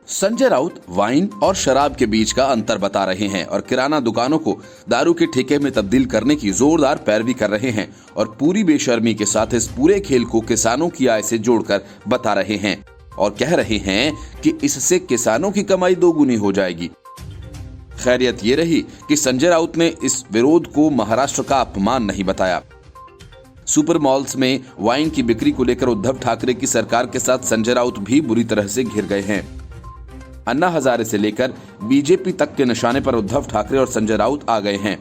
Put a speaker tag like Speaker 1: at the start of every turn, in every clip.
Speaker 1: Sanjay Raut wine और शराब के बीच का अंतर बता रहे हैं और किराना दुकानों को दारू के ठेके में तब्दील करने की जोरदार पैरवी कर रहे हैं और पूरी बेशर्मी के साथ इस पूरे खेल को किसानों की आय से जोड़कर बता रहे हैं और कह रहे हैं कि इससे किसानों की कमाई दोगुनी हो जाएगी। खैरियत ये रही कि संजय राउत ने इस विरोध को महाराष्ट्र का अपमान नहीं बताया। सुपर मॉल्स में वाइन की बिक्री को लेकर उद्धव ठाकरे की सरकार के साथ संजय राउत भी बुरी तरह से घिर गए हैं। अन्ना हजारे से लेकर बीजेपी तक के निशाने पर उद्धव ठाकरे और संजय राउत आ गए हैं।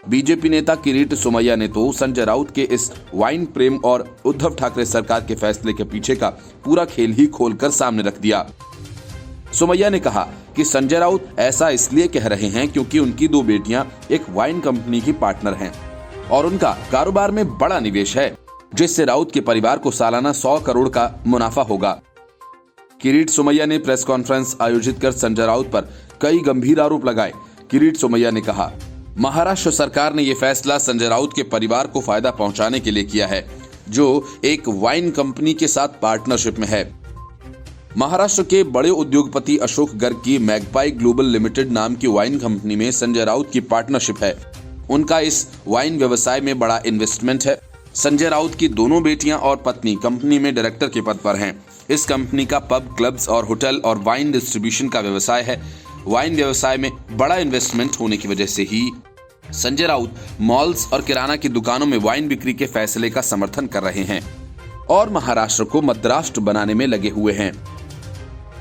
Speaker 1: बीजेपी नेता किरीट सोमैया ने तो संजय राउत के इस वाइन प्रेम और उद्धव ठाकरे सरकार के फैसले के पीछे का पूरा खेल ही खोलकर सामने रख दिया। सोमैया ने कहा कि संजय राउत ऐसा इसलिए कह रहे हैं क्योंकि उनकी दो बेटियां एक वाइन कंपनी की पार्टनर हैं और उनका कारोबार में बड़ा निवेश है, जिससे राउत के परिवार को सालाना 100 करोड़ का मुनाफा होगा। किरीट सोमैया ने प्रेस कॉन्फ्रेंस आयोजित कर संजय राउत पर कई गंभीर आरोप लगाए। किरीट सोमैया ने कहा, महाराष्ट्र सरकार ने यह फैसला संजय राउत के परिवार को फायदा पहुंचाने के लिए किया है, जो एक वाइन कंपनी के साथ पार्टनरशिप में है। महाराष्ट्र के बड़े उद्योगपति अशोक गर्ग की मैगपाई ग्लोबल लिमिटेड नाम की वाइन कंपनी में संजय राउत की पार्टनरशिप है। उनका इस वाइन व्यवसाय में बड़ा इन्वेस्टमेंट है। संजय राउत की दोनों बेटियां और पत्नी कंपनी में डायरेक्टर के पद पर हैं। इस कंपनी का पब, क्लब्स और होटल और वाइन डिस्ट्रीब्यूशन का व्यवसाय है। वाइन व्यवसाय में बड़ा इन्वेस्टमेंट होने की वजह से ही संजय राउत मॉल्स और किराना की दुकानों में वाइन बिक्री के फैसले का समर्थन कर रहे हैं और महाराष्ट्र को मद्राष्ट्र बनाने में लगे हुए हैं।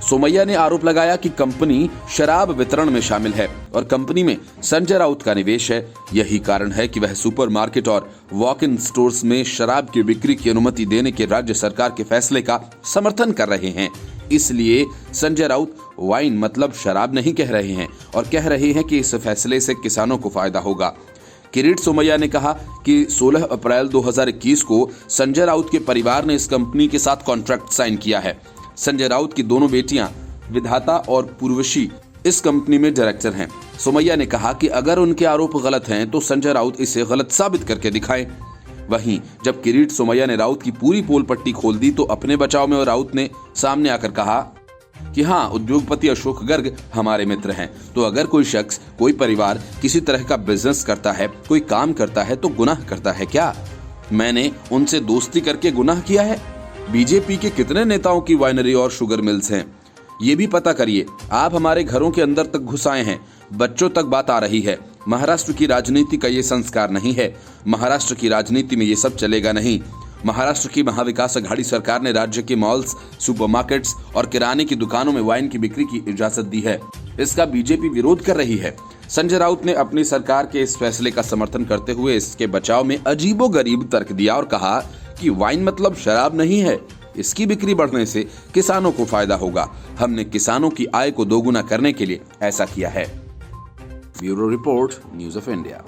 Speaker 1: सोमैया ने आरोप लगाया कि कंपनी शराब वितरण में शामिल है और कंपनी में संजय राउत का निवेश है। यही कारण है कि वह सुपरमार्केट और वॉक इन स्टोर्स में शराब की बिक्री की अनुमति देने के राज्य सरकार के फैसले का समर्थन कर रहे हैं। इसलिए संजय राउत वाइन मतलब शराब नहीं कह रहे हैं और कह रहे हैं कि इस फैसले से किसानों को फायदा होगा। किरीट सोमैया ने कहा कि 16 अप्रैल 2021 को संजय राउत के परिवार ने इस कंपनी के साथ कॉन्ट्रैक्ट साइन किया है। संजय राउत की दोनों बेटियां विधाता और पूर्वशी इस कंपनी में डायरेक्टर हैं। सोमैया ने कहा कि अगर उनके आरोप गलत हैं तो संजय राउत इसे गलत साबित करके दिखाएं। वहीं जब किरीट सोमैया ने राउत की पूरी पोल पट्टी खोल दी तो अपने बचाव में राउत ने सामने आकर कहा कि हाँ, उद्योगपति अशोक गर्ग हमारे मित्र हैं, तो अगर कोई शख्स, कोई परिवार किसी तरह का बिजनेस करता है, कोई काम करता है तो गुनाह करता है क्या? मैंने उनसे दोस्ती करके गुनाह किया है? बीजेपी के कितने नेताओं की वाइनरी और शुगर मिल्स हैं, ये भी पता करिए। आप हमारे घरों के अंदर तक घुस आए हैं, बच्चों तक बात आ रही है। महाराष्ट्र की राजनीति का ये संस्कार नहीं है। महाराष्ट्र की राजनीति में ये सब चलेगा नहीं। महाराष्ट्र की महाविकास अघाड़ी सरकार ने राज्य के मॉल्स, सुपरमार्केट्स और किराने की दुकानों में वाइन की बिक्री की इजाजत दी है। इसका बीजेपी विरोध कर रही है। संजय राउत ने अपनी सरकार के इस फैसले का समर्थन करते हुए इसके बचाव में अजीबोगरीब तर्क दिया और कहा कि वाइन मतलब शराब नहीं है, इसकी बिक्री बढ़ने से किसानों को फायदा होगा। हमने किसानों की आय को दोगुना करने के लिए ऐसा किया है। Bureau report, news of India.